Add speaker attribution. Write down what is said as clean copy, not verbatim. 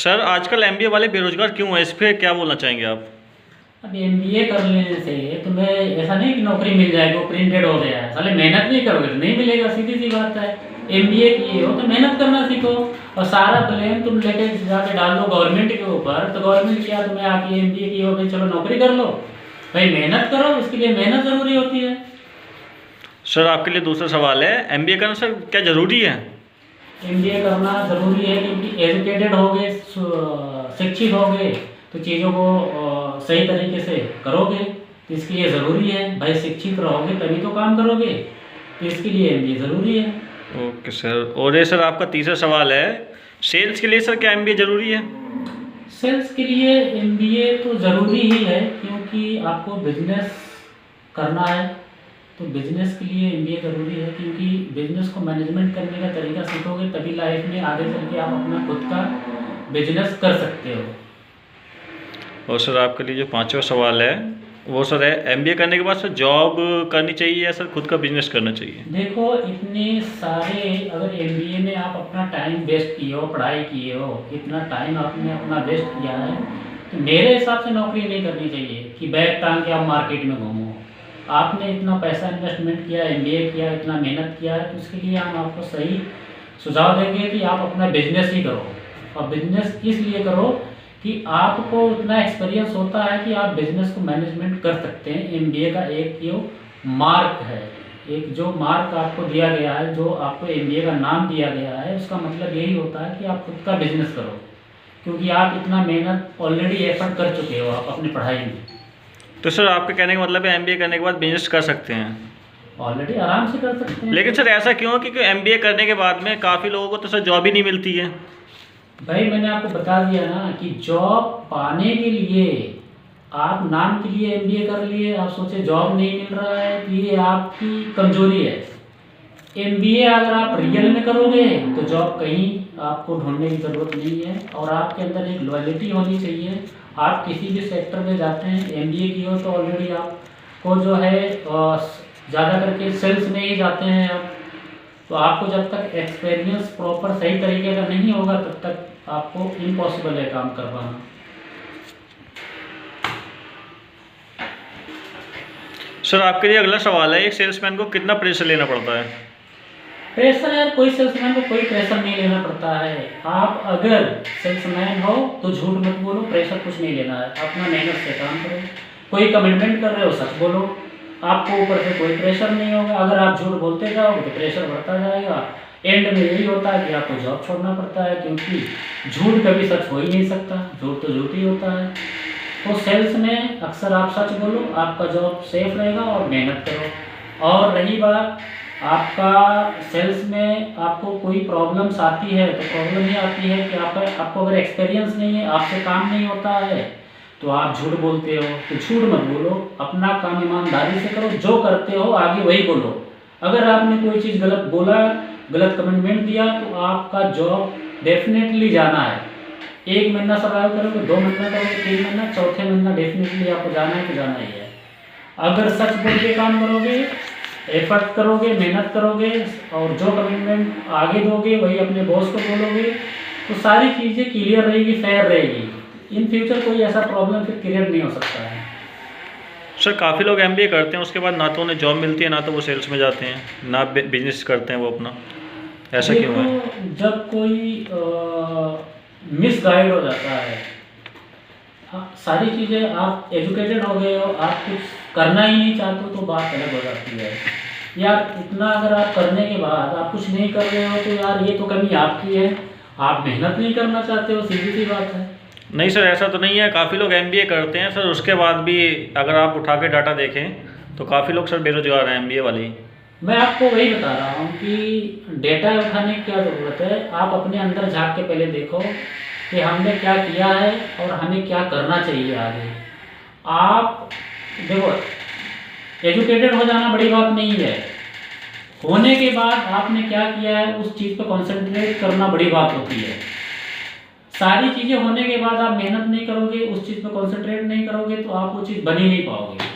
Speaker 1: Sir आजकल MBA वाले बेरोजगार क्यों हैं, इस पे क्या बोलना चाहेंगे आप?
Speaker 2: अब एमबीए कर लेने से तुम्हें ऐसा नहीं कि नौकरी मिल जाएगी, वो प्रिंटेड हो गया है। साले मेहनत नहीं करोगे तो नहीं मिलेगा, सीधी सी बात है। एमबीए किए हो तो मेहनत करना सीखो, और सारा ब्लेम तुम लेके जाके डाल दो गवर्नमेंट के ऊपर। तो गवर्नमेंट क्या तुम्हें आके एमबीए किए हो भाई चलो नौकरी कर लो? भाई मेहनत करो, इसके लिए मेहनत ज़रूरी होती है।
Speaker 1: सर आपके लिए दूसरा सवाल है, एमबीए करना सर क्या ज़रूरी है?
Speaker 2: एमबीए करना ज़रूरी है क्योंकि एजुकेटेड होगे, शिक्षित होगे तो चीज़ों को सही तरीके से करोगे, तो इसके लिए ज़रूरी है। भाई शिक्षित रहोगे तभी तो काम करोगे, तो इसके लिए एमबीए ज़रूरी है।
Speaker 1: Okay sir. और ये सर आपका तीसरा सवाल है, सेल्स के लिए सर क्या एमबीए ज़रूरी है?
Speaker 2: सेल्स के लिए एमबीए तो ज़रूरी ही है, क्योंकि आपको बिजनेस करना है तो बिजनेस के लिए एमबीए ज़रूरी है। क्योंकि बिजनेस को मैनेजमेंट करने का तरीका सीखोगे तभी लाइफ में आगे चल के आप अपना खुद का बिजनेस कर सकते हो।
Speaker 1: और सर आपके लिए जो पांचवा सवाल है वो सर है, एमबीए करने के बाद सर जॉब करनी चाहिए या सर खुद का बिजनेस करना चाहिए?
Speaker 2: देखो इतने सारे, अगर एमबीए में आप अपना टाइम वेस्ट किए हो, पढ़ाई किए हो, इतना टाइम आपने अपना वेस्ट किया है, तो मेरे हिसाब से नौकरी नहीं करनी चाहिए कि बैग टांग के आप मार्केट में घूमो। आपने इतना पैसा इन्वेस्टमेंट किया, एमबीए किया, इतना मेहनत किया है, तो उसके लिए हम आपको सही सुझाव देंगे कि आप अपना बिजनेस ही करो। और बिजनेस इसलिए करो कि आपको उतना एक्सपीरियंस होता है कि आप बिजनेस को मैनेजमेंट कर सकते हैं। एमबीए का एक यो मार्क है, एक जो मार्क आपको दिया गया है, जो आपको एमबीए का नाम दिया गया है, उसका मतलब यही होता है कि आप खुद का बिजनेस करो, क्योंकि आप इतना मेहनत ऑलरेडी एफर्ट कर चुके हो आप अपनी पढ़ाई में।
Speaker 1: तो सर आपके कहने का मतलब है एमबीए करने के बाद बिजनेस कर सकते हैं?
Speaker 2: ऑलरेडी आराम से कर सकते हैं।
Speaker 1: लेकिन सर ऐसा क्यों है, क्योंकि एमबीए करने के बाद में काफ़ी लोगों को तो सर जॉब ही नहीं मिलती है।
Speaker 2: भाई मैंने आपको बता दिया ना कि जॉब पाने के लिए आप नाम के लिए एमबीए कर लिए, आप सोचे जॉब नहीं मिल रहा है, तो ये आपकी कमजोरी है। एमबीए अगर आप रियल में करोगे तो जॉब कहीं आपको ढूंढने की ज़रूरत नहीं है, और आपके अंदर एक लॉयल्टी होनी चाहिए। आप किसी भी सेक्टर में जाते हैं, एमबीए की हो तो ऑलरेडी आपको जो है ज़्यादा करके सेल्स में ही जाते हैं आप, तो आपको जब तक एक्सपीरियंस प्रॉपर सही तरीके का नहीं होगा तब तक आपको इम्पॉसिबल है काम कर पाना।
Speaker 1: सर आपके लिए अगला सवाल है, एक सेल्समैन को कितना प्रेशर लेना पड़ता है?
Speaker 2: प्रेशर यार, कोई सेल्समैन को कोई प्रेशर नहीं लेना पड़ता है। आप अगर सेल्समैन हो तो झूठ मत बोलो, प्रेशर कुछ नहीं लेना है। अपना मेहनत से काम करो, कोई कमिटमेंट कर रहे हो सच बोलो, आपको ऊपर से कोई प्रेशर नहीं होगा। अगर आप झूठ बोलते जाओगे तो प्रेशर बढ़ता जाएगा, एंड में यही होता है कि आपको जॉब छोड़ना पड़ता है, क्योंकि झूठ कभी सच हो ही नहीं सकता, झूठ तो झूठ ही होता है। तो सेल्स में अक्सर आप सच बोलो, आपका जॉब सेफ रहेगा और मेहनत करो। और रही बात आपका सेल्स में आपको कोई प्रॉब्लम्स आती है, तो प्रॉब्लम ये आती है कि आपको अगर एक्सपीरियंस नहीं है, आपसे काम नहीं होता है, तो आप झूठ बोलते हो। तो झूठ मत बोलो, अपना काम ईमानदारी से करो, जो करते हो आगे वही बोलो। अगर आपने कोई चीज़ गलत बोला, गलत कमिटमेंट दिया, तो आपका जॉब डेफिनेटली जाना है। 1 महीना सर्वाइव करोगे, 2 महीना करोगे, 3 महीना, चौथे महीना डेफिनेटली आपको जाना है तो जाना ही है। अगर सच बोल के काम करोगे, एफर्ट करोगे, मेहनत करोगे, और जो कमिटमेंट आगे दोगे वही अपने बॉस को बोलोगे, तो सारी चीज़ें क्लियर रहेगी, फेयर रहेगी। इन फ्यूचर कोई ऐसा प्रॉब्लम फिर क्रिएट नहीं हो सकता है।
Speaker 1: सर काफ़ी लोग एमबीए करते हैं, उसके बाद ना तो उन्हें जॉब मिलती है, ना तो वो सेल्स में जाते हैं, ना बिजनेस करते हैं वो अपना, ऐसा क्यों है?
Speaker 2: जब कोई मिसगाइड हो जाता है, सारी चीज़ें आप एजुकेटेड हो गए हो, आप कुछ करना ही नहीं चाहते हो तो बात अलग हो जाती है। यार इतना अगर आप करने के बाद आप कुछ नहीं कर रहे हो तो यार ये तो कमी आपकी है, आप मेहनत नहीं करना चाहते हो, सीधी सी बात है।
Speaker 1: नहीं सर ऐसा तो नहीं है, काफ़ी लोग एमबीए करते हैं सर, उसके बाद भी अगर आप उठा के डाटा देखें तो काफ़ी लोग सर बेरोजगार हैं एमबीए वाले ही।
Speaker 2: मैं आपको वही बता रहा हूँ कि डेटा उठाने की क्या ज़रूरत है। आप अपने अंदर झाँक के पहले देखो कि हमने क्या किया है और हमें क्या करना चाहिए आगे। आप देखो, एजुकेटेड हो जाना बड़ी बात नहीं है, होने के बाद आपने क्या किया है उस चीज़ पर कॉन्सेंट्रेट करना बड़ी बात होती है। सारी चीज़ें होने के बाद आप मेहनत नहीं करोगे, उस चीज़ पर कॉन्सेंट्रेट नहीं करोगे, तो आप वो चीज़ बन ही नहीं पाओगे।